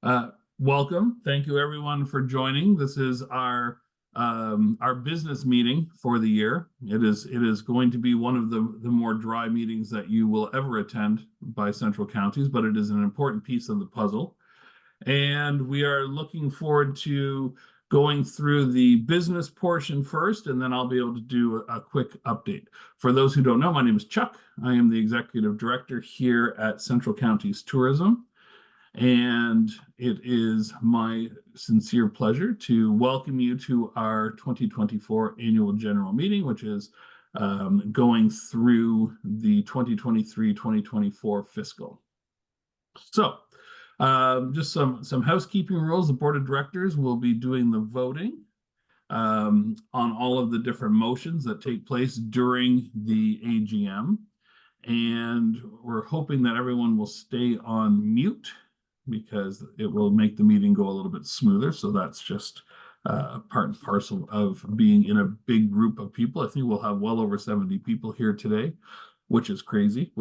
Welcome. Thank you everyone for joining. This is our business meeting for the year. It is going to be one of the more dry meetings that you will ever attend by Central Counties, but it is an important piece of the puzzle. And we are looking forward to going through the business portion first, and then I'll be able to do a quick update. For those who don't know, my name is Chuck. I am the Executive Director here at Central Counties Tourism. And it is my sincere pleasure to welcome you to our 2024 annual general meeting, which is going through the 2023-2024 fiscal. So just some housekeeping rules. The board of directors will be doing the voting on all of the different motions that take place during the AGM. And we're hoping that everyone will stay on mute, because it will make the meeting go a little bit smoother. So that's just part and parcel of being in a big group of people. I think we'll have well over 70 people here today, which is crazy,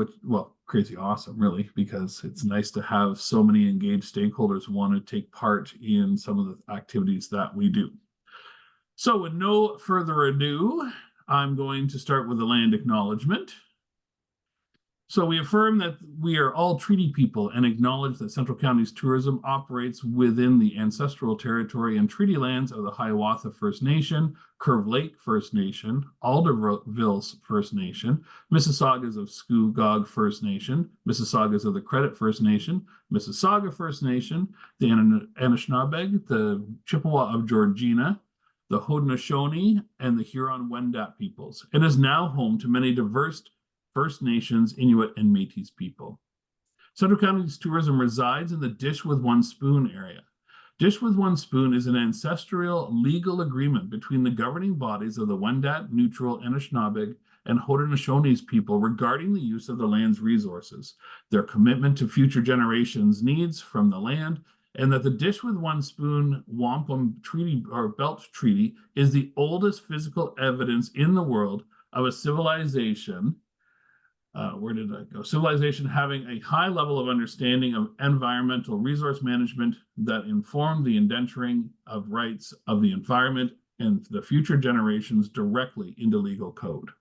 crazy awesome, really, because it's nice to have so many engaged stakeholders want to take part in some of the activities that we do. So with no further ado, I'm going to start with the land acknowledgement. So we affirm that we are all treaty people and acknowledge that Central Counties Tourism operates within the ancestral territory and treaty lands of the Hiawatha First Nation, Curve Lake First Nation, Aldervilles First Nation, Mississaugas of Scugog First Nation, Mississaugas of the Credit First Nation, Mississauga First Nation, the Anishinaabeg, the Chippewa of Georgina, the Haudenosaunee, and the Huron-Wendat peoples. It is now home to many diverse First Nations, Inuit, and Métis people. Central Counties Tourism resides in the Dish with One Spoon area. Dish with One Spoon is an ancestral legal agreement between the governing bodies of the Wendat, Neutral, Anishinaabeg, and Haudenosaunee people regarding the use of the land's resources, their commitment to future generations' needs from the land, and that the Dish with One Spoon Wampum Treaty or Belt Treaty is the oldest physical evidence in the world of a civilization civilization having a high level of understanding of environmental resource management that informed the indenturing of rights of the environment and the future generations directly into legal code.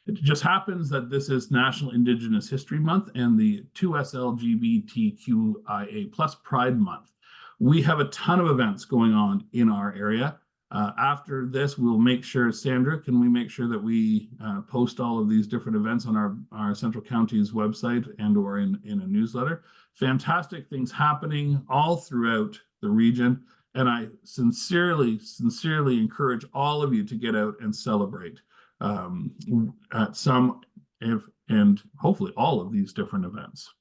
It just happens that this is National Indigenous History Month and the 2SLGBTQIA+ Pride Month. We have a ton of events going on in our area. After this, we'll make sure, Sandra, can we make sure that we post all of these different events on our Central Counties website and or in a newsletter? Fantastic things happening all throughout the region. And I sincerely encourage all of you to get out and celebrate at some and hopefully all of these different events.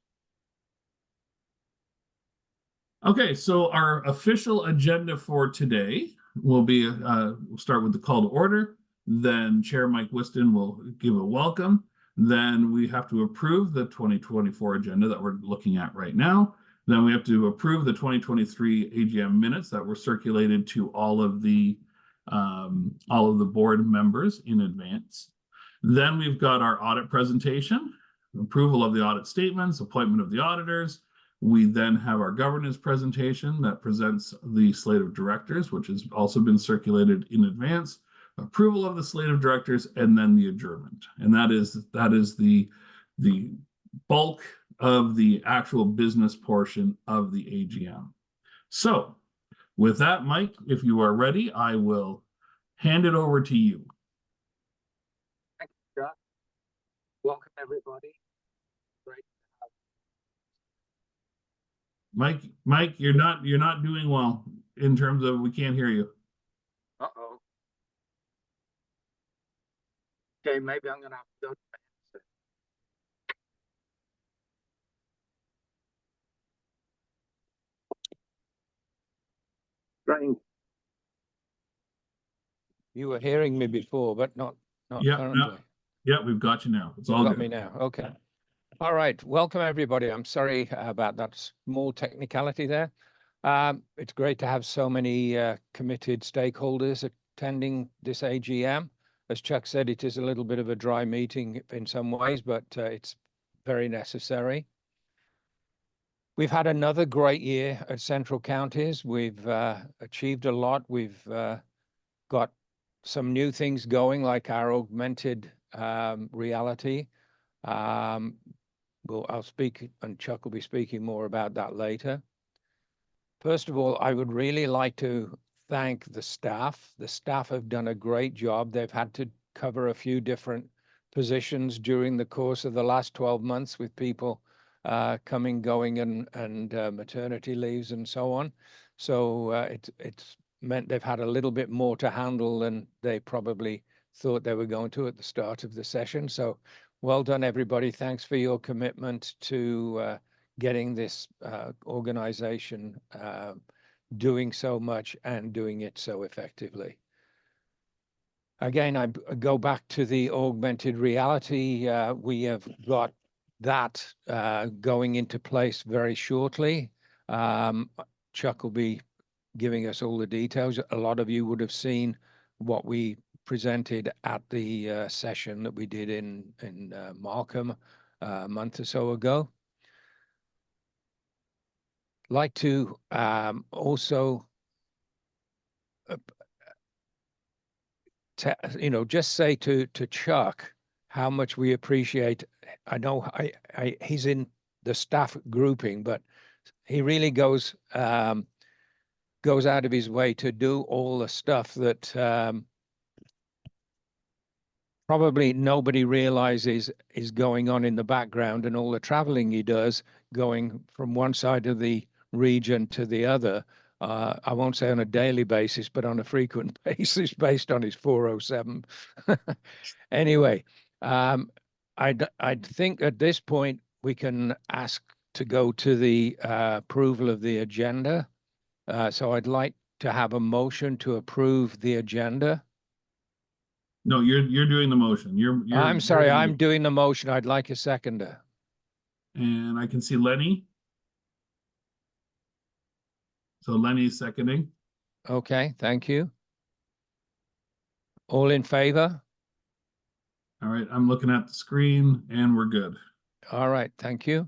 Okay, so our official agenda for today will be, we'll start with the call to order. Then Chair Mike Whiston will give a welcome. Then we have to approve the 2024 agenda that we're looking at right now. Then we have to approve the 2023 AGM minutes that were circulated to all of the board members in advance. Then we've got our audit presentation, approval of the audit statements, appointment of the auditors. We then have our governance presentation that presents the slate of directors, which has also been circulated in advance, approval of the slate of directors, and then the adjournment. And that is the bulk of the actual business portion of the AGM. So with that, Mike, if you are ready, I will hand it over to you. Thank you, Chuck. Welcome, everybody. Great. Mike, you're not doing well in terms of we can't hear you. Uh-oh. Okay, maybe I'm gonna have to go to my headset. Strange. You were hearing me before, but not currently. Yeah, we've got you now. It's all got good. me now. Okay. All right. Welcome, everybody. I'm sorry about that small technicality there. It's great to have so many committed stakeholders attending this AGM. As Chuck said, it is a little bit of a dry meeting in some ways, but it's very necessary. We've had another great year at Central Counties. We've achieved a lot. We've got some new things going, like our augmented reality. I'll speak, and Chuck will be speaking more about that later. First of all, I would really like to thank the staff. The staff have done a great job. They've had to cover a few different positions during the course of the last 12 months with people coming, going, and maternity leaves and so on. So it's meant they've had a little bit more to handle than they probably thought they were going to at the start of the session. So well done, everybody. Thanks for your commitment to getting this organization doing so much and doing it so effectively. Again, I go back to the augmented reality. We have got that going into place very shortly. Chuck will be giving us all the details. A lot of you would have seen what we presented at the session that we did in Markham a month or so ago. Like to also just say to Chuck how much we appreciate. I know he's in the staff grouping, but he really goes out of his way to do all the stuff that probably nobody realizes is going on in the background, and all the traveling he does going from one side of the region to the other. I won't say on a daily basis, but on a frequent basis based on his 407. Anyway, I'd think at this point we can ask to go to the approval of the agenda. So I'd like to have a motion to approve the agenda. No, you're doing the motion. I'm sorry, I'm doing the motion. I'd like a seconder. And I can see Lenny. So Lenny's seconding. Okay, thank you. All in favor? All right, I'm looking at the screen and we're good. All right, thank you.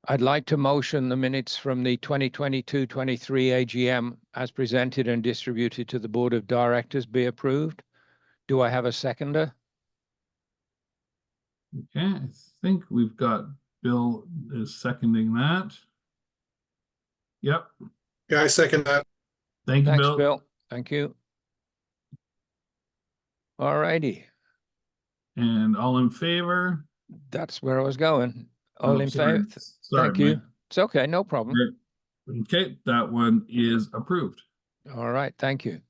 I'd like to motion the minutes from the 2022-23 AGM as presented and distributed to the Board of Directors be approved. Do I have a seconder? Okay, I think we've got Bill is seconding that. Yep. Yeah, I second that. Thank you, Thanks, Bill. Bill. Thank you. All righty. And all in favor? That's where I was going. All in sorry. favor? Sorry, Thank you. Mike. It's okay, no problem. Okay, that one is approved. All right, thank you.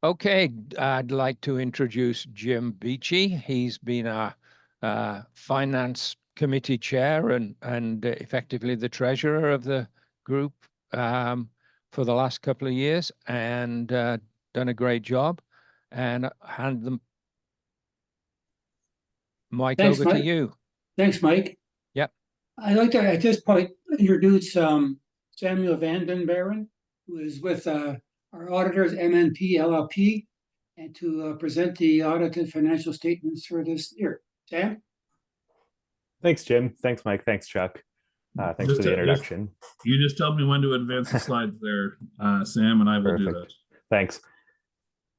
Okay, I'd like to introduce Jim Beachy. He's been our finance committee chair and effectively the treasurer of the group for the last couple of years, and done a great job. And hand the mic Thanks, over to Mike. you. Thanks, Mike. Yep. I'd like to at this point introduce Samuel Van Den Baren, who is with our auditors, MNP LLP, and to present the audited financial statements for this year. Sam? Thanks, Jim. Thanks, Mike. Thanks, Chuck. Thanks for the introduction. You just tell me when to advance the slides there, Sam, and I will do that. Thanks.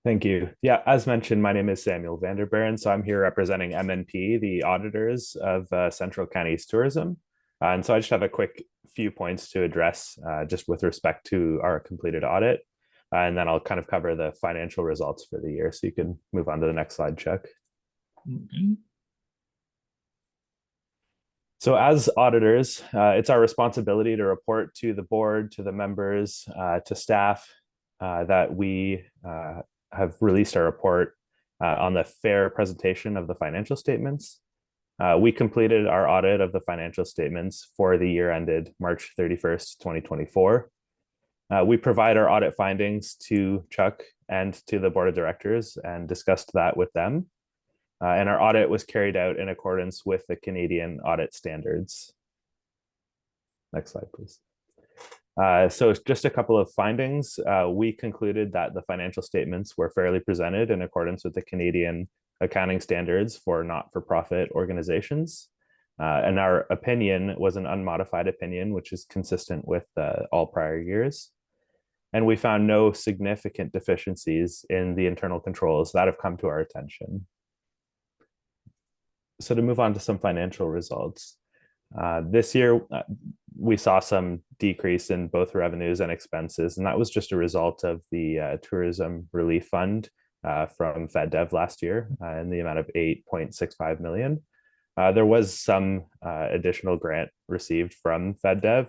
Thank you. Yeah, as mentioned, my name is Samuel Van Der Baren, so I'm here representing MNP, the auditors of Central Counties Tourism. And so I just have a quick few points to address just with respect to our completed audit. And then I'll kind of cover the financial results for the year. So you can move on to the next slide, Chuck. Okay. So as auditors, it's our responsibility to report to the board, to the members, to staff that we have released our report on the fair presentation of the financial statements. We completed our audit of the financial statements for the year ended March 31st, 2024. We provide our audit findings to Chuck and to the board of directors and discussed that with them. And our audit was carried out in accordance with the Canadian audit standards. Next slide, please. So just a couple of findings. We concluded that the financial statements were fairly presented in accordance with the Canadian accounting standards for not-for-profit organizations. And our opinion was an unmodified opinion, which is consistent with all prior years. And we found no significant deficiencies in the internal controls that have come to our attention. So to move on to some financial results, this year we saw some decrease in both revenues and expenses, and that was just a result of the tourism relief fund from FedDev last year in the amount of 8.65 million. There was some additional grant received from FedDev,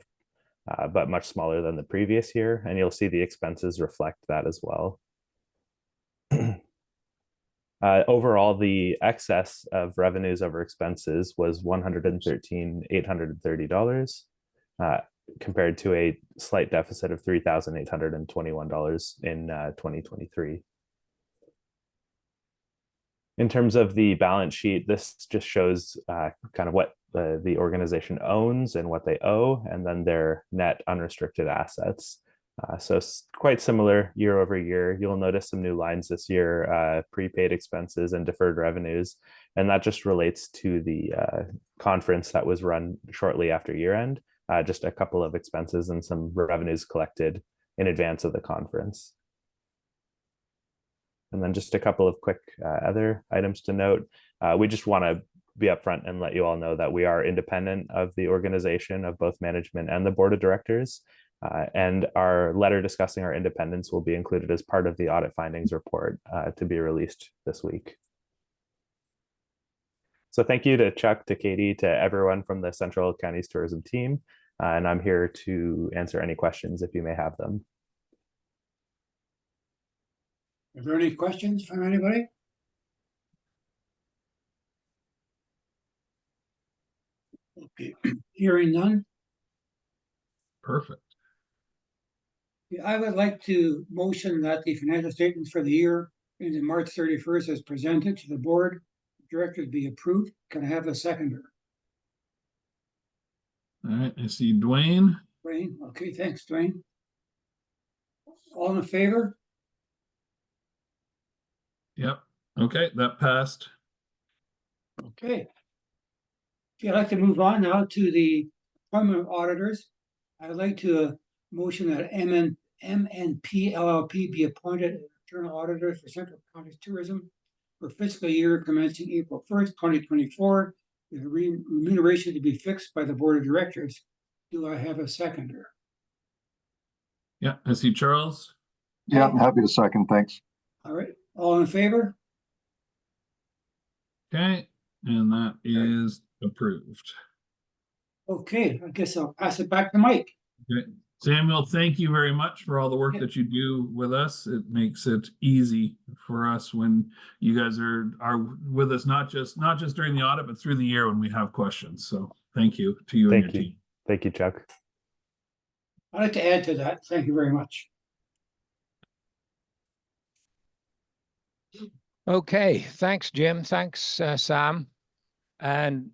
but much smaller than the previous year, and you'll see the expenses reflect that as well. Overall, the excess of revenues over expenses was $113,830, compared to a slight deficit of $3,821 in 2023. In terms of the balance sheet, this just shows kind of what the organization owns and what they owe, and then their net unrestricted assets. So it's quite similar year over year. You'll notice some new lines this year, prepaid expenses and deferred revenues. And that just relates to the conference that was run shortly after year end, just a couple of expenses and some revenues collected in advance of the conference. And then just a couple of quick other items to note. We just want to be upfront and let you all know that we are independent of the organization, of both management and the board of directors. And our letter discussing our independence will be included as part of the audit findings report to be released this week. So thank you to Chuck, to Katie, to everyone from the Central Counties Tourism team. And I'm here to answer any questions if you may have them. Are there any questions from anybody? Okay, hearing none. Perfect. I would like to motion that the financial statements for the year ended March 31st as presented to the board of directors be approved. Can I have a seconder? All right, I see Dwayne. Dwayne, okay, thanks, Dwayne. All in favor? Yep. Okay, that passed. Okay. Okay, I'd like to move on now to the appointment of auditors. I'd like to motion that MNP LLP be appointed internal auditors for Central Counties Tourism for fiscal year commencing April 1st, 2024, with remuneration to be fixed by the board of directors. Do I have a seconder? Yeah, I see Charles. Yeah, I'm happy to second, thanks. All right, all in favor? Okay, and that is approved. Okay, I guess I'll pass it back to Mike. Okay. Samuel, thank you very much for all the work that you do with us. It makes it easy for us when you guys are with us, not just during the audit, but through the year when we have questions. So thank you to you and your team. Thank you, Chuck. I'd like to add to that. Thank you very much. Okay, thanks, Jim. Thanks, Sam. And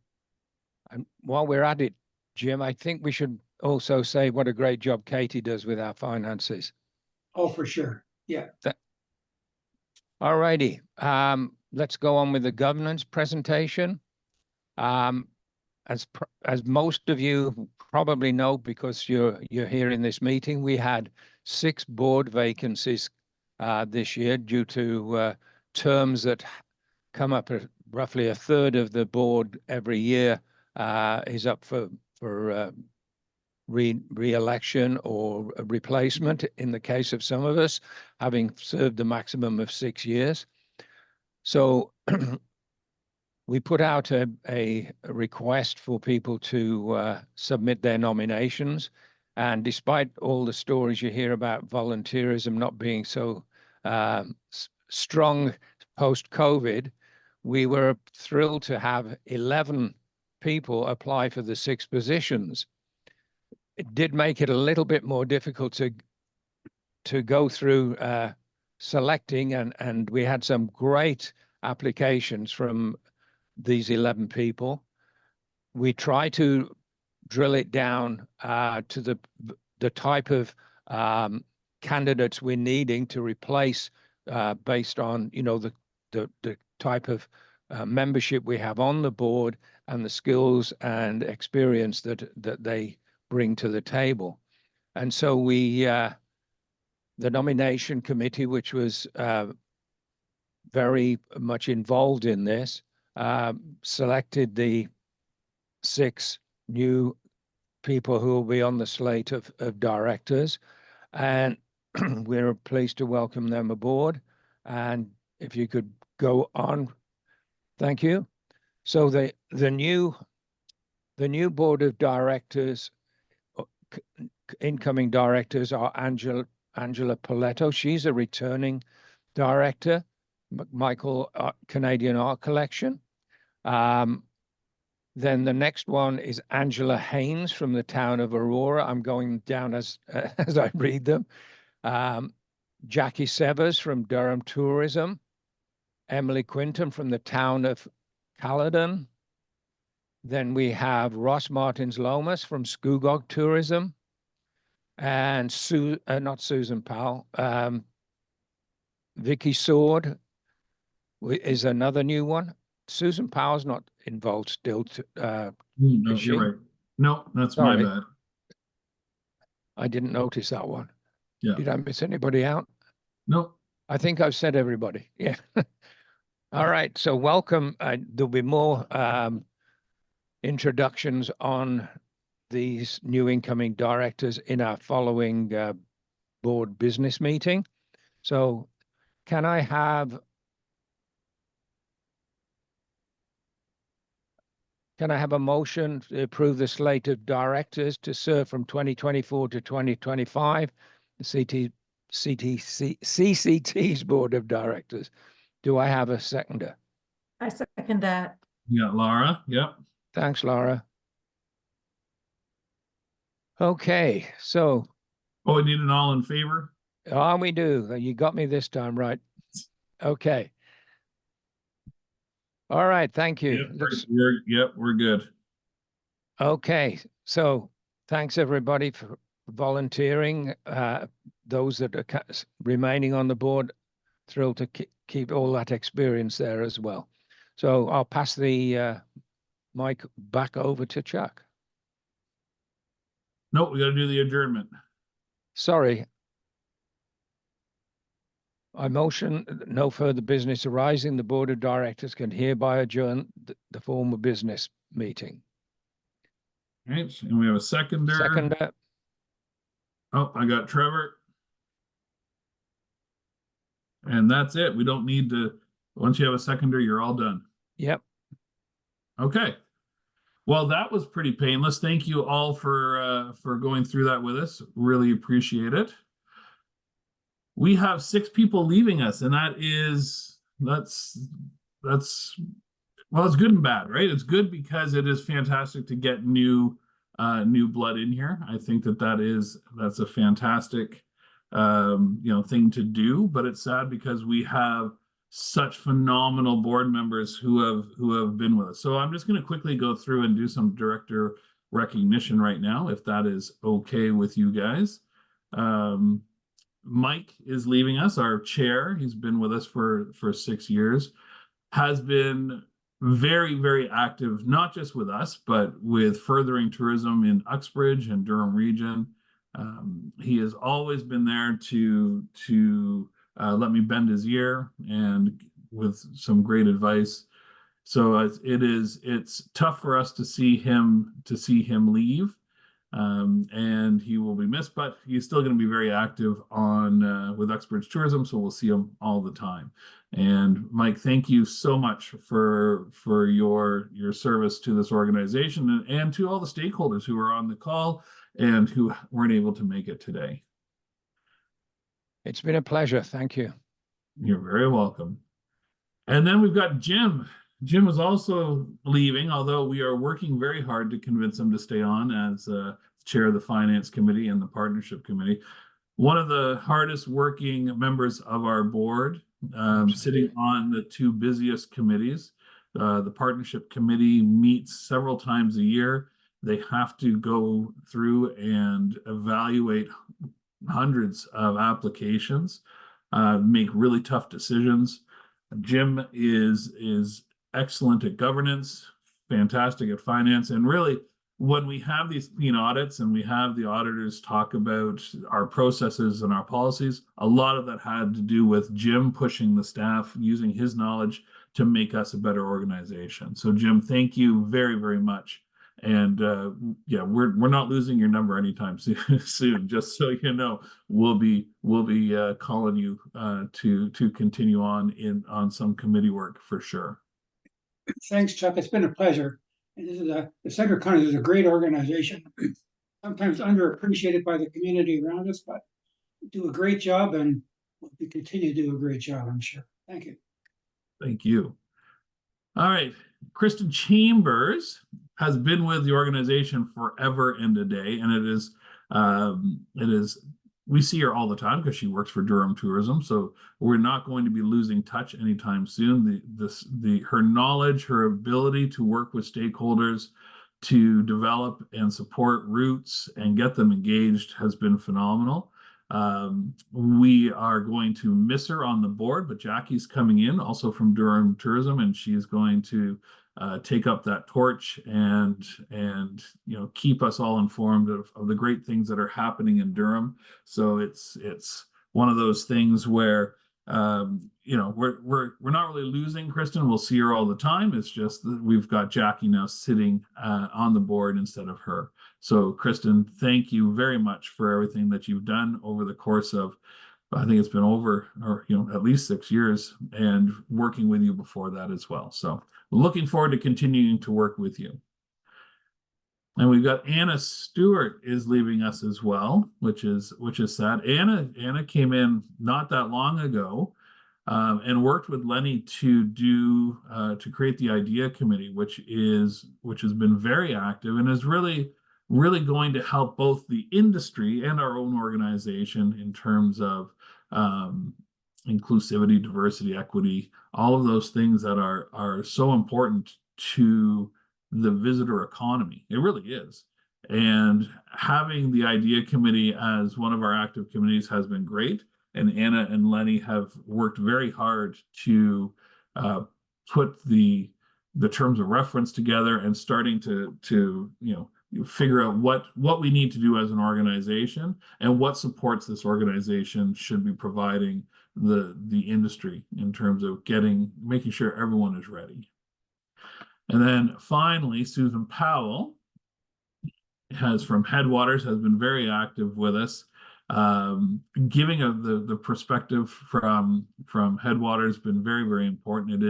while we're at it, Jim, I think we should also say what a great job Katie does with our finances. Oh, for sure. Yeah. All righty. Let's go on with the governance presentation. As most of you probably know, because you're here in this meeting, we had 6 board vacancies this year due to terms that come up at roughly a third of the board every year is up for re-election or a replacement in the case of some of us, having served a maximum of 6 years. So we put out a request for people to submit their nominations. And despite all the stories you hear about volunteerism not being so strong post-COVID, we were thrilled to have 11 people apply for the 6 positions. It did make it a little bit more difficult to go through selecting, and we had some great applications from these 11 people. We try to drill it down to the type of candidates we're needing to replace based on the type of membership we have on the board and the skills and experience that they bring to the table. And so the nomination committee, which was very much involved in this, selected the 6 new people who will be on the slate of directors, and we're pleased to welcome them aboard. And if you could go on, thank you. So the new board of directors, incoming directors, are Angela Paletto. She's a returning director. Michael Canadian Art Collection. Then the next one is Angela Haynes from the town of Aurora. I'm going down as as I read them. Jackie Severs from Durham Tourism. Emily Quinton from the town of Caledon. Then we have Ross Martins Lomas from Scugog Tourism. And not Susan Powell. Vicky Sword is another new one. Susan Powell's not involved still. No, is she? you're right. No, that's Sorry. my bad. I didn't notice that one. Yeah. Did I miss anybody out? No. I think I've said everybody. Yeah. All right. So welcome. There'll be more introductions on these new incoming directors in our following board business meeting. So can I have a motion to approve the slate of directors to serve from 2024 to 2025, the CCT's board of directors? Do I have a seconder? I second that. Yeah, Laura. Yep. Thanks, Laura. Okay, so Oh, we need an all in favor. we do. You got me this time, right? Okay. All right, thank you. Yep, we're good. Okay, so thanks everybody for volunteering. Those that are remaining on the board, thrilled to keep all that experience there as well. So I'll pass the mic back over to Chuck. Nope, we got to do the adjournment. Sorry. I motion no further business arising. The board of directors can hereby adjourn the formal business meeting. Right, and we have a seconder. Seconder. Oh, I got Trevor. And that's it. We don't need to, once you have a seconder, you're all done. Yep. Okay. Well, that was pretty painless. Thank you all for going through that with us. Really appreciate it. We have 6 people leaving us, and that's well, it's good and bad, right? It's good because it is fantastic to get new blood in here. I think that's a fantastic thing to do, but it's sad because we have such phenomenal board members who have been with us. So I'm just going to quickly go through and do some director recognition right now, if that is okay with you guys. Mike is leaving us, our chair. He's been with us for 6 years, has been very, very active, not just with us, but with furthering tourism in Uxbridge and Durham region. He has always been there to let me bend his ear and with some great advice. So it's tough for us to see him leave. And he will be missed, but he's still going to be very active with Uxbridge Tourism, so we'll see him all the time. And Mike, thank you so much for your service to this organization and to all the stakeholders who are on the call and who weren't able to make it today. It's been a pleasure. Thank you. You're very welcome. And then we've got Jim. Jim is also leaving, although we are working very hard to convince him to stay on as chair of the finance committee and the partnership committee. One of the hardest working members of our board, sitting on the 2 busiest committees. The partnership committee meets several times a year. They have to go through and evaluate hundreds of applications, make really tough decisions. Jim is excellent at governance, fantastic at finance. And really, when we have these clean audits and we have the auditors talk about our processes and our policies, a lot of that had to do with Jim pushing the staff, using his knowledge to make us a better organization. So Jim, thank you very, very much. And yeah, we're not losing your number anytime soon. Just so you know, we'll be calling you to continue on some committee work for sure. Thanks, Chuck. It's been a pleasure. And this is the Center County is a great organization, sometimes underappreciated by the community around us, but do a great job and we continue to do a great job, I'm sure. Thank you. Thank you. All right, Kristen Chambers has been with the organization forever and a day, and it is we see her all the time because she works for Durham Tourism, so we're not going to be losing touch anytime soon. Her knowledge, her ability to work with stakeholders to develop and support routes and get them engaged has been phenomenal. We are going to miss her on the board, but Jackie's coming in also from Durham Tourism, and she's going to take up that torch and keep us all informed of the great things that are happening in Durham. So it's one of those things where we're not really losing Kristen. We'll see her all the time. It's just that we've got Jackie now sitting on the board instead of her. So Kristen, thank you very much for everything that you've done over the course of, I think it's been over, or at least 6 years, and working with you before that as well. So looking forward to continuing to work with you. And we've got Anna Stewart is leaving us as well, which is sad. Anna came in not that long ago and worked with Lenny to create the idea committee, which has been very active and is really going to help both the industry and our own organization in terms of inclusivity, diversity, equity, all of those things that are so important to the visitor economy. It really is. And having the idea committee as one of our active committees has been great. And Anna and Lenny have worked very hard to put the terms of reference together and starting to figure out what we need to do as an organization and what supports this organization should be providing the industry in terms of making sure everyone is ready. And then finally, Susan Powell from Headwaters has been very active with us, giving the perspective from Headwaters been very, very important.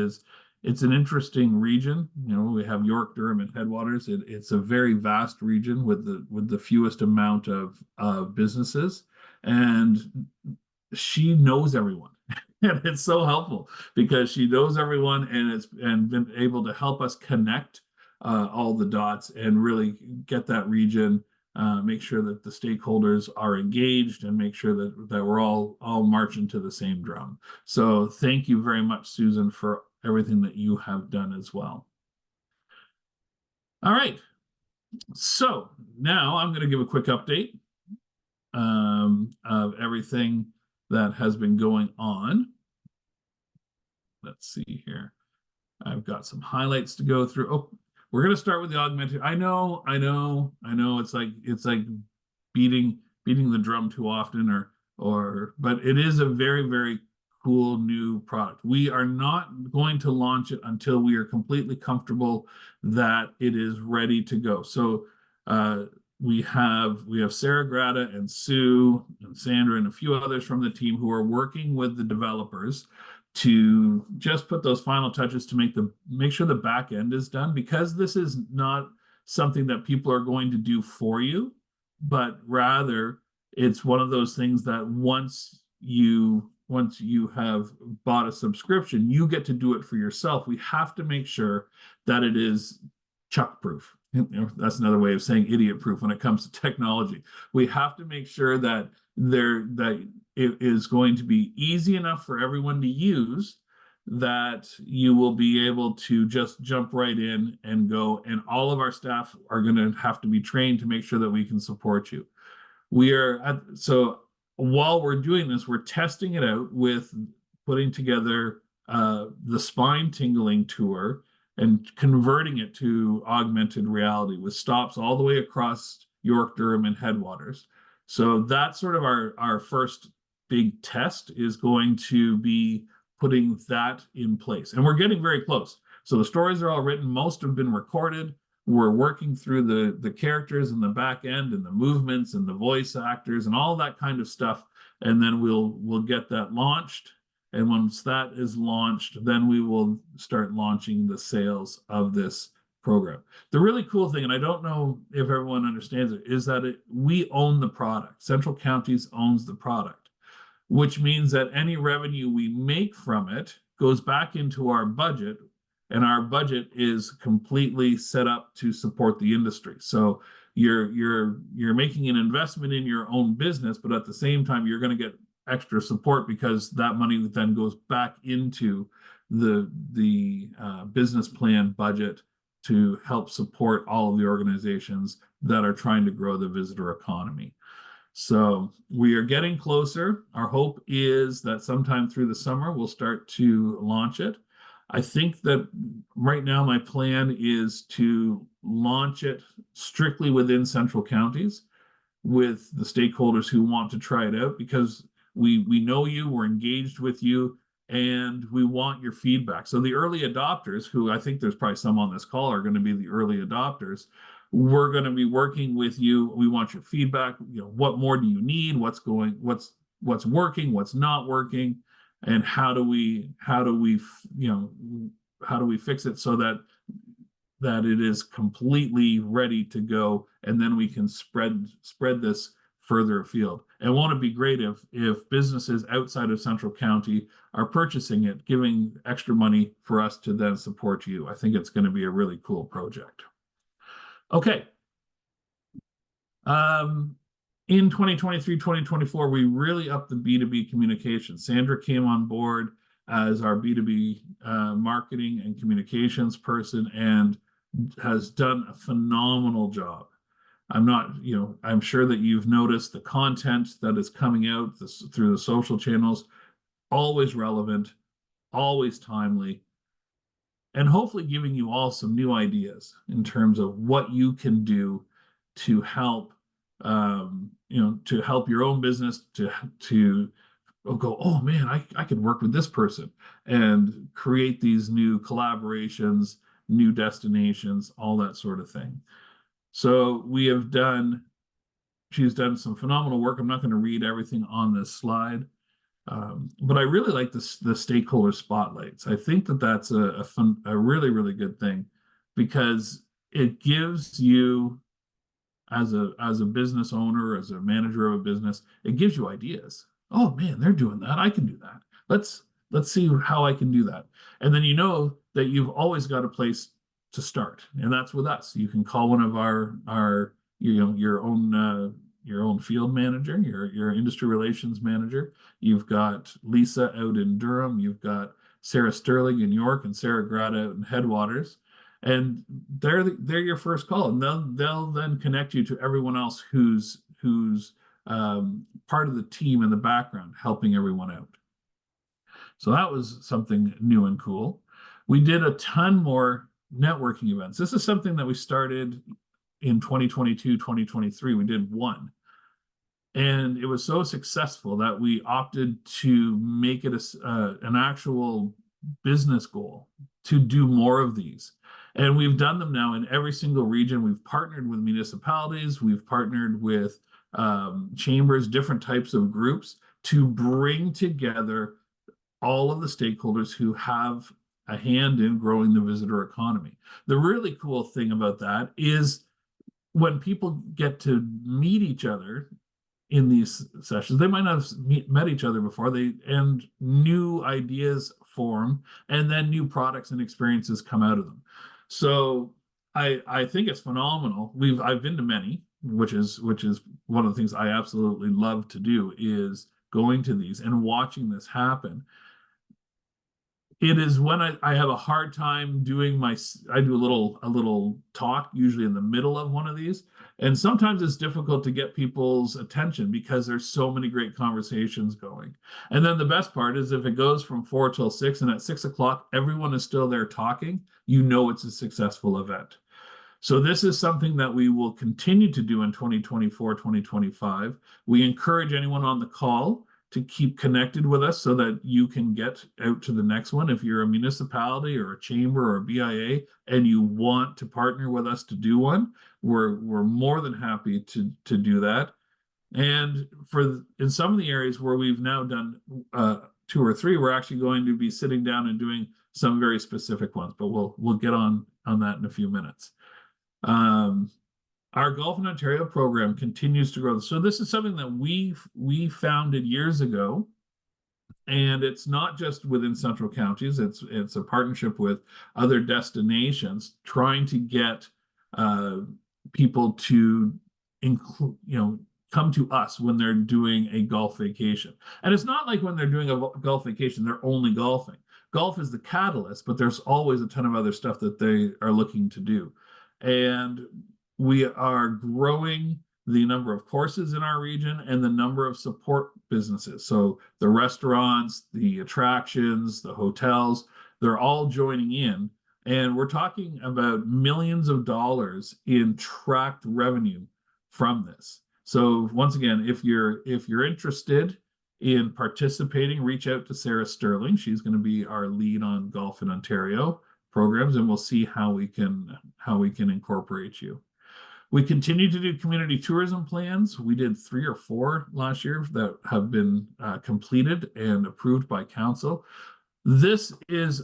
It's an interesting region. We have York, Durham, and Headwaters. It's a very vast region with the fewest amount of businesses, and she knows everyone. And it's so helpful because she knows everyone and been able to help us connect all the dots and really get that region, make sure that the stakeholders are engaged and make sure that we're all marching to the same drum. So thank you very much, Susan, for everything that you have done as well. All right. So now I'm going to give a quick update of everything that has been going on. Let's see here. I've got some highlights to go through. Oh, we're going to start with the augmented. I know. It's like beating the drum too often, but it is a very, very cool new product. We are not going to launch it until we are completely comfortable that it is ready to go. So we have Sarah Grata and Sue and Sandra and a few others from the team who are working with the developers to just put those final touches to make sure the back end is done, because this is not something that people are going to do for you, but rather it's one of those things that once you have bought a subscription, you get to do it for yourself. We have to make sure that it is Chuck proof. That's another way of saying idiot proof when it comes to technology. We have to make sure that it is going to be easy enough for everyone to use, that you will be able to just jump right in and go, and all of our staff are going to have to be trained to make sure that we can support you. So while we're doing this, we're testing it out with putting together the spine tingling tour and converting it to augmented reality with stops all the way across York, Durham, and Headwaters. So that's sort of our first big test, is going to be putting that in place. And we're getting very close. So the stories are all written, most have been recorded. We're working through the characters and the back end and the movements and the voice actors and all that kind of stuff. And then we'll get that launched. And once that is launched, then we will start launching the sales of this program. The really cool thing, and I don't know if everyone understands it, is that we own the product. Central Counties owns the product, which means that any revenue we make from it goes back into our budget, and our budget is completely set up to support the industry. So you're making an investment in your own business, but at the same time, you're going to get extra support because that money then goes back into the business plan budget to help support all of the organizations that are trying to grow the visitor economy. So we are getting closer. Our hope is that sometime through the summer, we'll start to launch it. I think that right now my plan is to launch it strictly within Central Counties with the stakeholders who want to try it out, because we know you, we're engaged with you, and we want your feedback. So the early adopters, who I think there's probably some on this call are going to be the early adopters, we're going to be working with you. We want your feedback. You know, what more do you need? What's working? What's not working? And how do we fix it so that it is completely ready to go, and then we can spread this further afield. And won't it be great if businesses outside of Central County are purchasing it, giving extra money for us to then support you? I think it's going to be a really cool project. Okay. In 2023, 2024, we really upped the B2B communication. Sandra came on board as our B2B marketing and communications person and has done a phenomenal job. I'm sure that you've noticed the content that is coming out through the social channels, always relevant, always timely, and hopefully giving you all some new ideas in terms of what you can do to help, to help your own business to go, oh man, I could work with this person and create these new collaborations, new destinations, all that sort of thing. So she's done some phenomenal work. I'm not going to read everything on this slide, but I really like the stakeholder spotlights. I think that that's a really, really good thing, because it gives you, as a business owner, as a manager of a business, it gives you ideas. Oh man, they're doing that. I can do that. Let's see how I can do that. And then you know that you've always got a place to start, and that's with us. You can call one of our your own field manager, your industry relations manager. You've got Lisa out in Durham. You've got Sarah Sterling in York and Sarah Grad out in Headwaters, and they're your first call, and they'll then connect you to everyone else who's part of the team in the background helping everyone out. So that was something new and cool. We did a ton more networking events. This is something that we started in 2022, 2023. We did one. And it was so successful that we opted to make it an actual business goal to do more of these. And we've done them now in every single region. We've partnered with municipalities. We've partnered with chambers, different types of groups, to bring together all of the stakeholders who have a hand in growing the visitor economy. The really cool thing about that is when people get to meet each other in these sessions, they might not have met each other before, and new ideas form, and then new products and experiences come out of them. So I think it's phenomenal. I've been to many, which is one of the things I absolutely love to do, is going to these and watching this happen. It is when I have a hard time doing I do a little talk usually in the middle of one of these, And sometimes it's difficult to get people's attention because there's so many great conversations going. And then the best part is if it goes from 4 till 6 and at 6 o'clock, everyone is still there talking, you know it's a successful event. So this is something that we will continue to do in 2024, 2025. We encourage anyone on the call to keep connected with us so that you can get out to the next one. If you're a municipality or a chamber or a BIA and you want to partner with us to do one, we're more than happy to do that. And in some of the areas where we've now done 2 or 3, we're actually going to be sitting down and doing some very specific ones, but we'll get on that in a few minutes. Our Golf in Ontario program continues to grow. So this is something that we founded years ago, and it's not just within Central Counties. It's a partnership with other destinations trying to get people to include, come to us when they're doing a golf vacation. And it's not like when they're doing a golf vacation, they're only golfing. Golf is the catalyst, but there's always a ton of other stuff that they are looking to do. And we are growing the number of courses in our region and the number of support businesses. So the restaurants, the attractions, the hotels, they're all joining in. And we're talking about millions of dollars in tracked revenue from this. So once again, if you're interested in participating, reach out to Sarah Sterling. She's going to be our lead on Golf in Ontario programs, and we'll see how we can incorporate you. We continue to do community tourism plans. We did 3 or 4 last year that have been completed and approved by council. It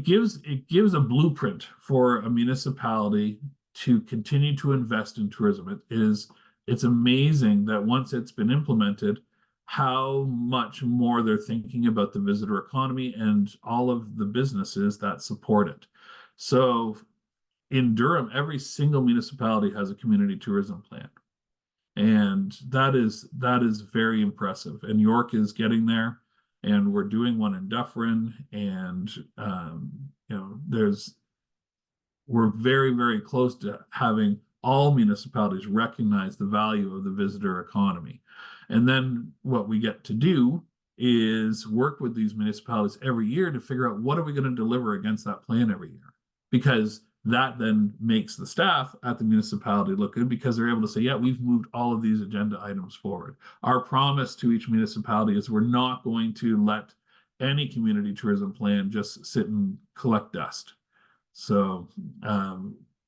gives a blueprint for a municipality to continue to invest in tourism. It's amazing that once it's been implemented, how much more they're thinking about the visitor economy and all of the businesses that support it. So in Durham, every single municipality has a community tourism plan. And that is very impressive. And York is getting there, and we're doing one in Dufferin, and we're very, very close to having all municipalities recognize the value of the visitor economy. And then what we get to do is work with these municipalities every year to figure out what are we going to deliver against that plan every year, because that then makes the staff at the municipality look good, because they're able to say, yeah, we've moved all of these agenda items forward. Our promise to each municipality is we're not going to let any community tourism plan just sit and collect dust. So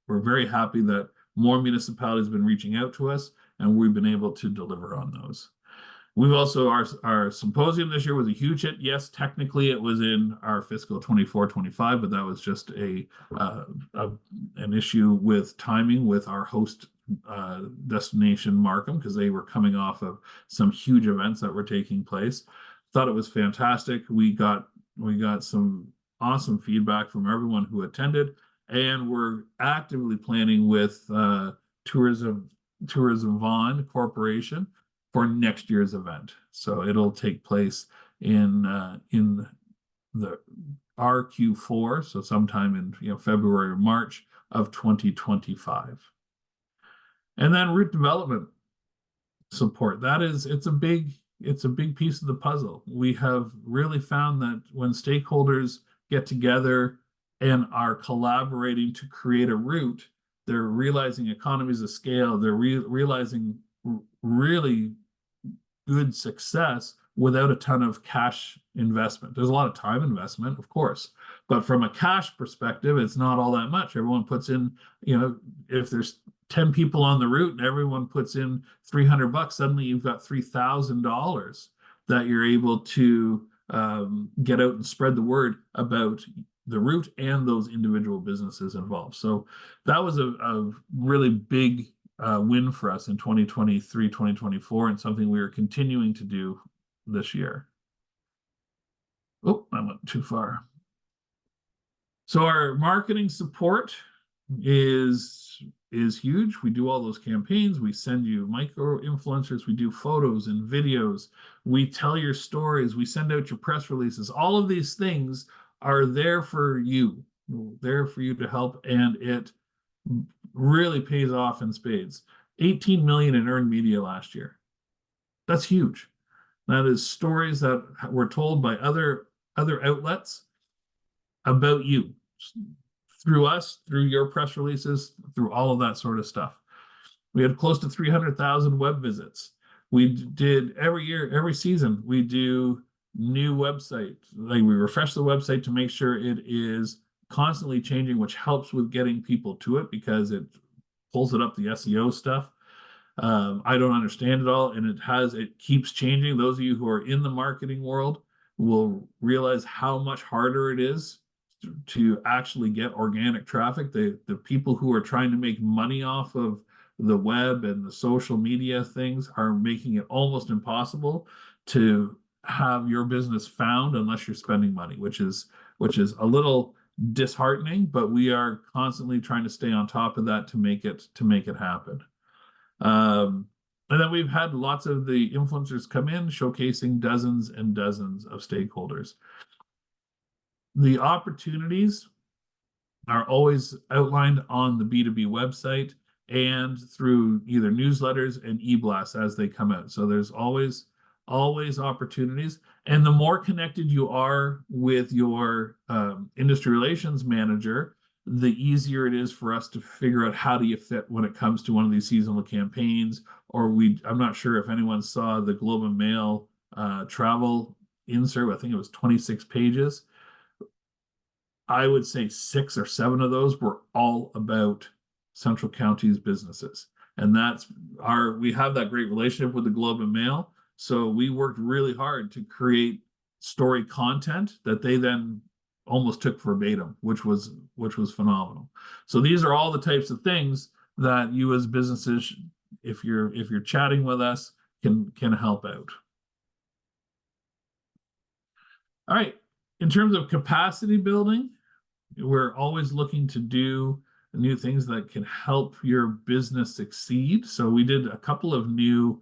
we're very happy that more municipalities have been reaching out to us, and we've been able to deliver on those. We've also, our symposium this year was a huge hit. Yes, technically it was in our fiscal 24-25, but that was just an issue with timing with our host destination, Markham, because they were coming off of some huge events that were taking place. Thought it was fantastic. We got some awesome feedback from everyone who attended, and we're actively planning with Tourism Vaughan Corporation for next year's event. So it'll take place in the RQ4, so sometime in February or March of 2025. And then route development support. It's a big piece of the puzzle. We have really found that when stakeholders get together and are collaborating to create a route, they're realizing economies of scale. They're realizing really good success without a ton of cash investment. There's a lot of time investment, of course, but from a cash perspective, it's not all that much. Everyone puts in, if there's 10 people on the route and everyone puts in $300, suddenly you've got $3,000 that you're able to get out and spread the word about the route and those individual businesses involved. So that was a really big win for us in 2023, 2024, and something we are continuing to do this year. Oh, I went too far. So our marketing support is huge. We do all those campaigns. We send you micro influencers. We do photos and videos. We tell your stories. We send out your press releases. All of these things are there for you to help, and it really pays off in spades. 18 million in earned media last year. That's huge. That is stories that were told by other outlets about you through us, through your press releases, through all of that sort of stuff. We had close to 300,000 web visits. We did every year, every season, we do new website. Like we refresh the website to make sure it is constantly changing, which helps with getting people to it because it pulls it up the SEO stuff. I don't understand it all, and it keeps changing. Those of you who are in the marketing world will realize how much harder it is to actually get organic traffic. The people who are trying to make money off of the web and the social media things are making it almost impossible to have your business found unless you're spending money, which is a little disheartening, but we are constantly trying to stay on top of that to make it happen. And then we've had lots of the influencers come in showcasing dozens and dozens of stakeholders. The opportunities are always outlined on the B2B website and through either newsletters and e-blasts as they come out. So there's always opportunities. And the more connected you are with your industry relations manager, the easier it is for us to figure out how do you fit when it comes to one of these seasonal campaigns. Or I'm not sure if anyone saw the Globe and Mail travel insert. I think it was 26 pages. I would say 6 or 7 of those were all about Central County's businesses. And we have that great relationship with the Globe and Mail. So we worked really hard to create story content that they then almost took verbatim, which was phenomenal. So these are all the types of things that you as businesses, if you're chatting with us, can help out. All right. In terms of capacity building, we're always looking to do new things that can help your business succeed. So we did a couple of new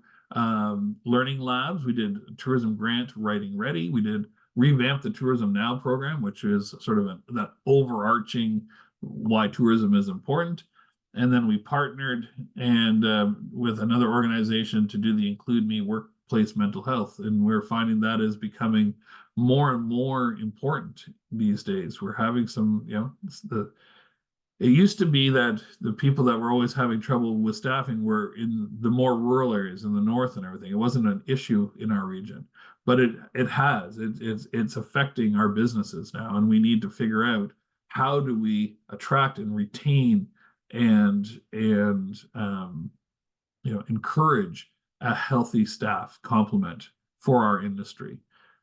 learning labs. We did tourism grant writing ready. We did revamp the Tourism Now program, which is sort of that overarching why tourism is important. And then we partnered with another organization to do the Include Me workplace mental health. And we're finding that is becoming more and more important these days. We're having some, it used to be that the people that were always having trouble with staffing were in the more rural areas in the north and everything. It wasn't an issue in our region, but it's affecting our businesses now, and we need to figure out how do we attract and retain and encourage a healthy staff complement for our industry.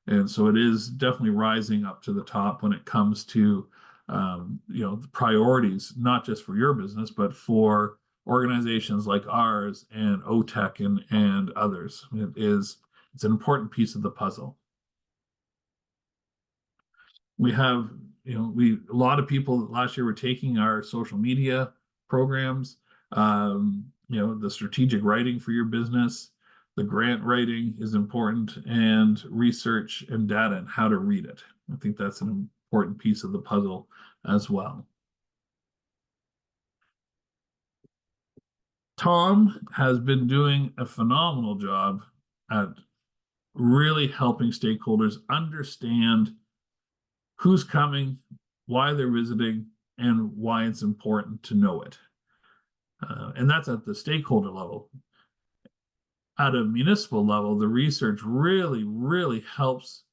And so it is definitely rising up to the top when it comes to the priorities, not just for your business, but for organizations like ours and OTEC and others. It's an important piece of the puzzle. We have, a lot of people last year were taking our social media programs, the strategic writing for your business, the grant writing is important, and research and data and how to read it. I think that's an important piece of the puzzle as well. Tom has been doing a phenomenal job at really helping stakeholders understand who's coming, why they're visiting, and why it's important to know it. And that's at the stakeholder level. At a municipal level, the research really, really helps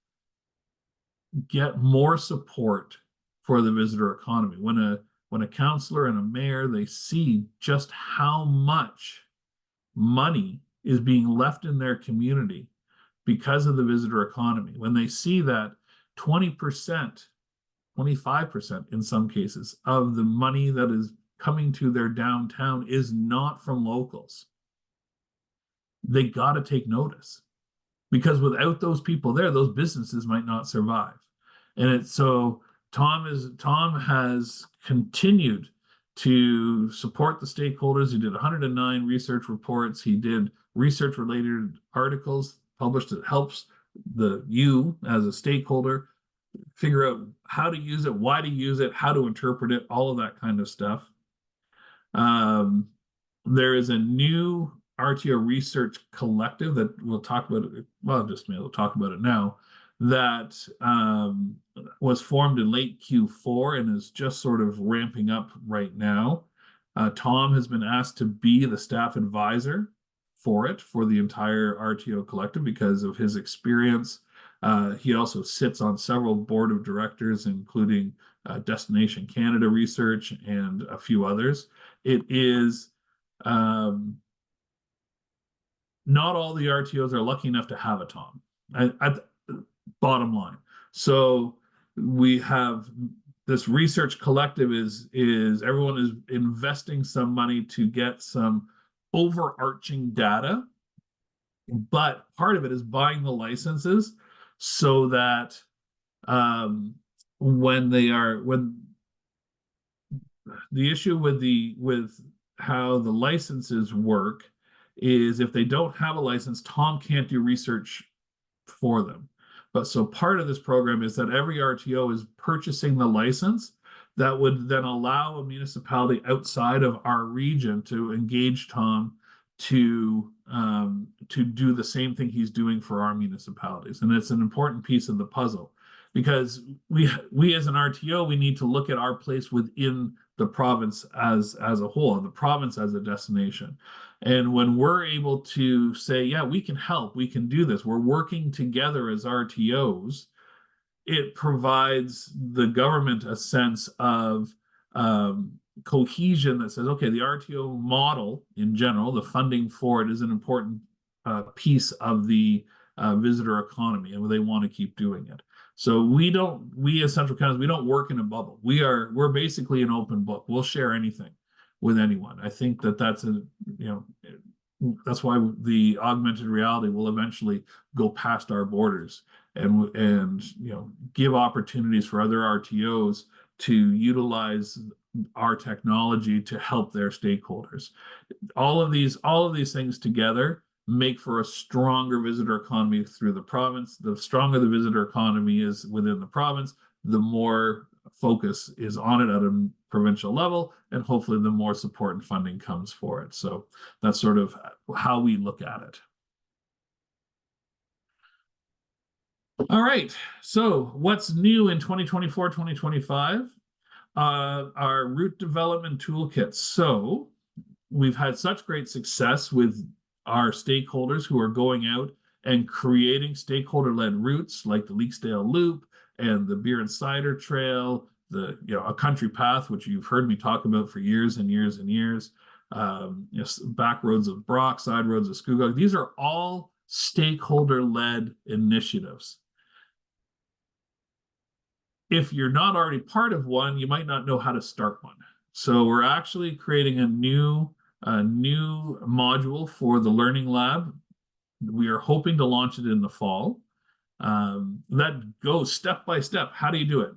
get more support for the visitor economy. When a councillor and a mayor, they see just how much money is being left in their community because of the visitor economy. When they see that 20%, 25% in some cases of the money that is coming to their downtown is not from locals, they got to take notice, because without those people there, those businesses might not survive. And so Tom has continued to support the stakeholders. He did 109 research reports. He did research related articles published that helps you as a stakeholder figure out how to use it, why to use it, how to interpret it, all of that kind of stuff. There is a new RTO research collective that we'll talk about it. Well, just maybe we'll talk about it now. That was formed in late Q4 and is just sort of ramping up right now. Tom has been asked to be the staff advisor for it, for the entire RTO collective, because of his experience. He also sits on several board of directors, including Destination Canada Research and a few others. It is not all the RTOs are lucky enough to have a Tom. At bottom line, so we have this research collective is everyone is investing some money to get some overarching data, but part of it is buying the licenses so that when the issue with how the licenses work is if they don't have a license, Tom can't do research for them. But so part of this program is that every RTO is purchasing the license that would then allow a municipality outside of our region to engage Tom to do the same thing he's doing for our municipalities. And it's an important piece of the puzzle, because we as an RTO, we need to look at our place within the province as a whole, the province as a destination. And when we're able to say, yeah, we can help, we can do this, we're working together as RTOs, it provides the government a sense of cohesion that says, okay, the RTO model in general, the funding for it is an important piece of the visitor economy, and they want to keep doing it. So we as Central Counties, we don't work in a bubble. We're basically an open book. We'll share anything with anyone. I think that's that's why the augmented reality will eventually go past our borders and give opportunities for other RTOs to utilize our technology to help their stakeholders. All of these things together make for a stronger visitor economy through the province. The stronger the visitor economy is within the province, the more focus is on it at a provincial level, and hopefully the more support and funding comes for it. So that's sort of how we look at it. All right, so what's new in 2024, 2025? Our route development toolkits. So we've had such great success with our stakeholders who are going out and creating stakeholder-led routes like the Leaksdale Loop and the Beer and Cider Trail, a country path, which you've heard me talk about for years and years and years, back roads of Brock, side roads of Scugog. These are all stakeholder-led initiatives. If you're not already part of one, you might not know how to start one. So we're actually creating a new module for the Learning Lab. We are hoping to launch it in the fall. That goes step by step. How do you do it?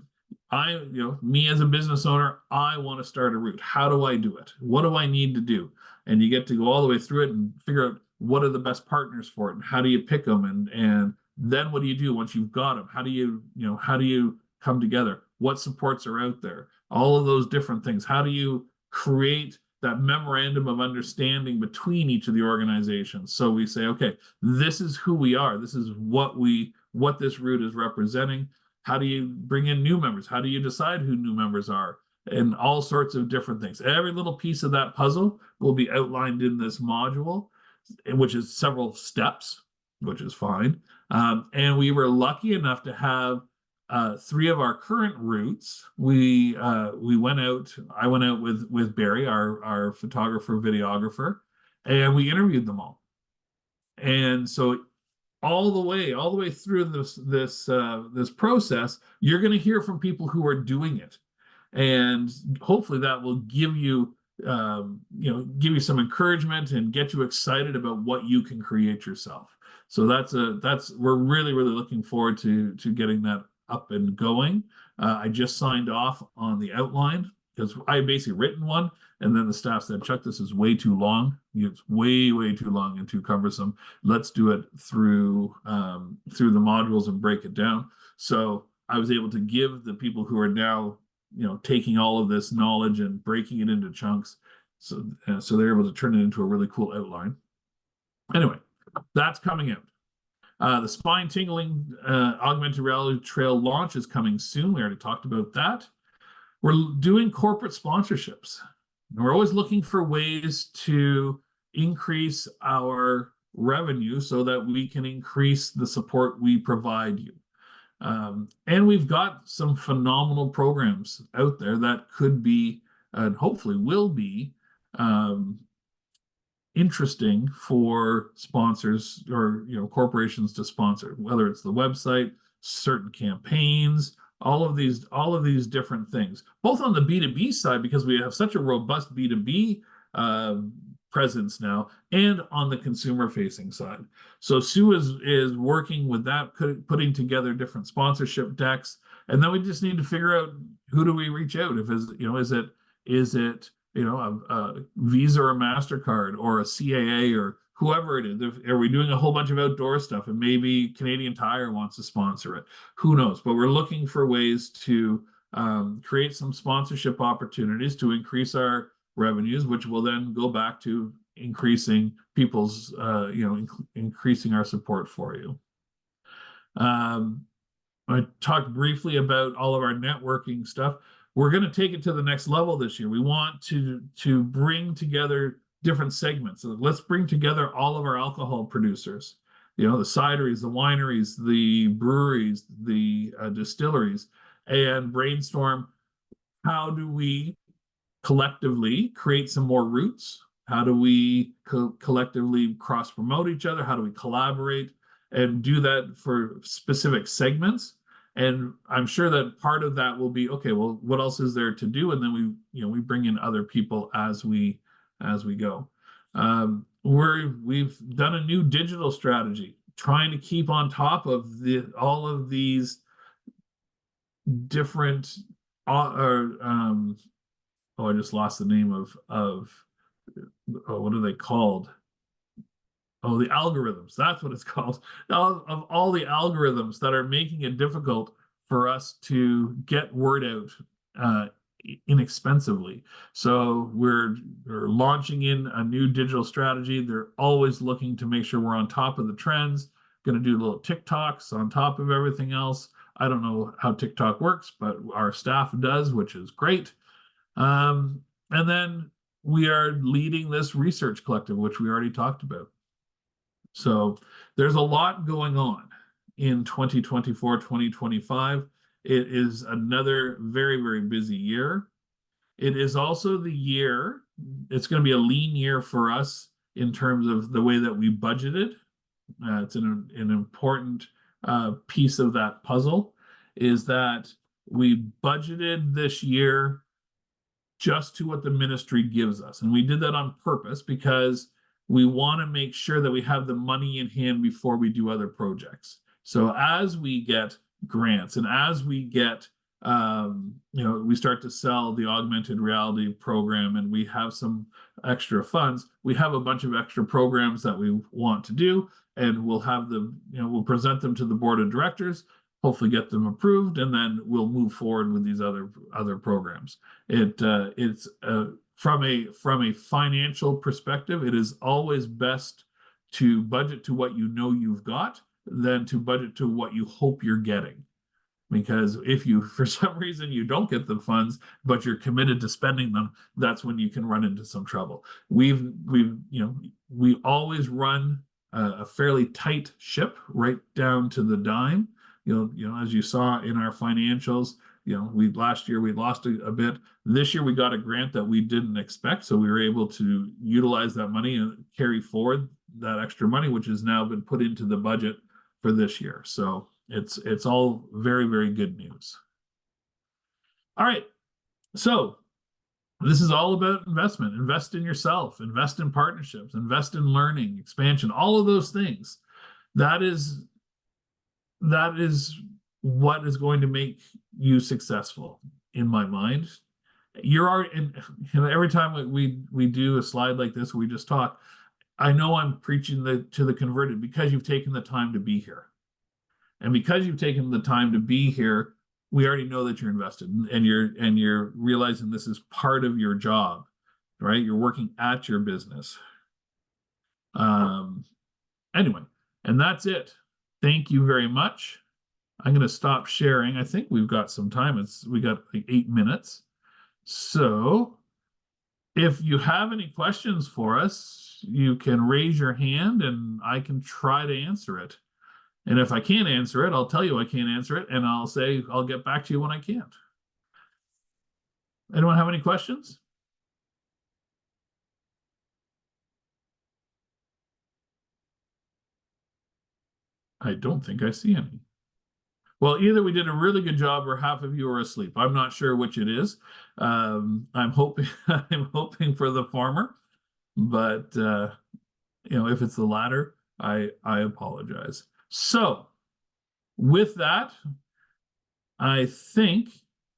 Me as a business owner, I want to start a route. How do I do it? What do I need to do? And you get to go all the way through it and figure out what are the best partners for it, and how do you pick them, and then what do you do once you've got them? How do you come together? What supports are out there? All of those different things. How do you create that memorandum of understanding between each of the organizations? So we say, okay, this is who we are. This is what this route is representing. How do you bring in new members? How do you decide who new members are? And all sorts of different things. Every little piece of that puzzle will be outlined in this module, which is several steps, which is fine. And we were lucky enough to have 3 of our current routes. I went out with Barry, our photographer, videographer, and we interviewed them all. And so all the way through this process, you're going to hear from people who are doing it, and hopefully that will give you some encouragement and get you excited about what you can create yourself. So we're really looking forward to getting that up and going. I just signed off on the outline because I basically written one, and then the staff said, Chuck, this is way too long. It's way too long and too cumbersome. Let's do it through the modules and break it down. So I was able to give the people who are now taking all of this knowledge and breaking it into chunks so they're able to turn it into a really cool outline. Anyway, that's coming out. The spine tingling augmented reality trail launch is coming soon. We already talked about that. We're doing corporate sponsorships. And we're always looking for ways to increase our revenue so that we can increase the support we provide you. And we've got some phenomenal programs out there that could be, and hopefully will be, interesting for sponsors or corporations to sponsor, whether it's the website, certain campaigns, all of these different things, both on the B2B side, because we have such a robust B2B presence now, and on the consumer facing side. So Sue is working with that, putting together different sponsorship decks, and then we just need to figure out who do we reach out. If is it a Visa or a MasterCard or a CAA or whoever it is. Are we doing a whole bunch of outdoor stuff and maybe Canadian Tire wants to sponsor it? Who knows? But we're looking for ways to create some sponsorship opportunities to increase our revenues, which will then go back to increasing people's, increasing our support for you. I talked briefly about all of our networking stuff. We're going to take it to the next level this year. We want to bring together different segments. So let's bring together all of our alcohol producers, the cideries, the wineries, the breweries, the distilleries, and brainstorm how do we collectively create some more routes? How do we collectively cross promote each other? How do we collaborate and do that for specific segments? And I'm sure that part of that will be, okay, well, what else is there to do? And then we bring in other people as we go. We've done a new digital strategy, trying to keep on top of all of these different I just lost the name of what are they called? Oh, the algorithms. That's what it's called. Of all the algorithms that are making it difficult for us to get word out inexpensively. So we're launching in a new digital strategy. They're always looking to make sure we're on top of the trends. Going to do little TikToks on top of everything else. I don't know how TikTok works, but our staff does, which is great. And then we are leading this research collective, which we already talked about. So there's a lot going on in 2024, 2025. It is another very, very busy year. It is also the year, it's going to be a lean year for us in terms of the way that we budgeted. It's an important piece of that puzzle, is that we budgeted this year just to what the ministry gives us. And we did that on purpose because we want to make sure that we have the money in hand before we do other projects. So as we get grants and as we get, we start to sell the augmented reality program and we have some extra funds, we have a bunch of extra programs that we want to do, and we'll have them, we'll present them to the board of directors, hopefully get them approved, and then we'll move forward with these other programs. It's from a financial perspective, it is always best to budget to what you know you've got than to budget to what you hope you're getting. Because if you, for some reason, you don't get the funds, but you're committed to spending them, that's when you can run into some trouble. We always run a fairly tight ship right down to the dime. As you saw in our financials, last year we lost a bit. This year we got a grant that we didn't expect, so we were able to utilize that money and carry forward that extra money, which has now been put into the budget for this year. So it's all very, very good news. All right, so this is all about investment. Invest in yourself, invest in partnerships, invest in learning, expansion, all of those things. That is what is going to make you successful, in my mind. You're already, and every time we do a slide like this, we just talk, I know I'm preaching to the converted because you've taken the time to be here. And because you've taken the time to be here, we already know that you're invested and you're realizing this is part of your job. right? You're working at your business. Anyway, and that's it. Thank you very much. I'm going to stop sharing. I think we've got some time. We got like 8 minutes. So if you have any questions for us, you can raise your hand and I can try to answer it. And if I can't answer it, I'll tell you I can't answer it, and I'll say I'll get back to you when I can't. Anyone have any questions? I don't think I see any. Well, either we did a really good job or half of you are asleep. I'm not sure which it is. I'm hoping I'm hoping for the former, but if it's the latter, I apologize. So with that, I think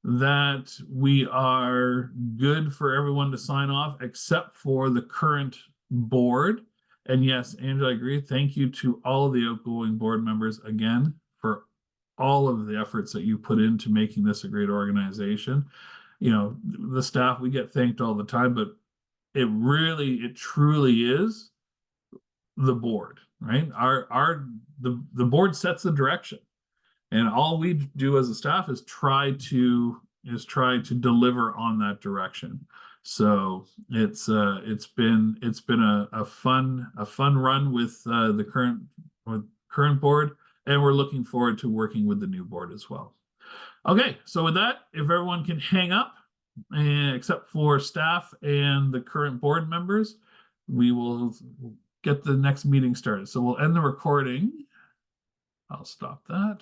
that we are good for everyone to sign off except for the current board. And yes, Angela, I agree. Thank you to all of the outgoing board members again for all of the efforts that you put into making this a great organization. The staff, we get thanked all the time, but it truly is the board, right? The board sets the direction. And all we do as a staff is try to deliver on that direction. So it's been a fun run with the current board, and we're looking forward to working with the new board as well. Okay, so with that, if everyone can hang up, except for staff and the current board members, we will get the next meeting started. So we'll end the recording. I'll stop that.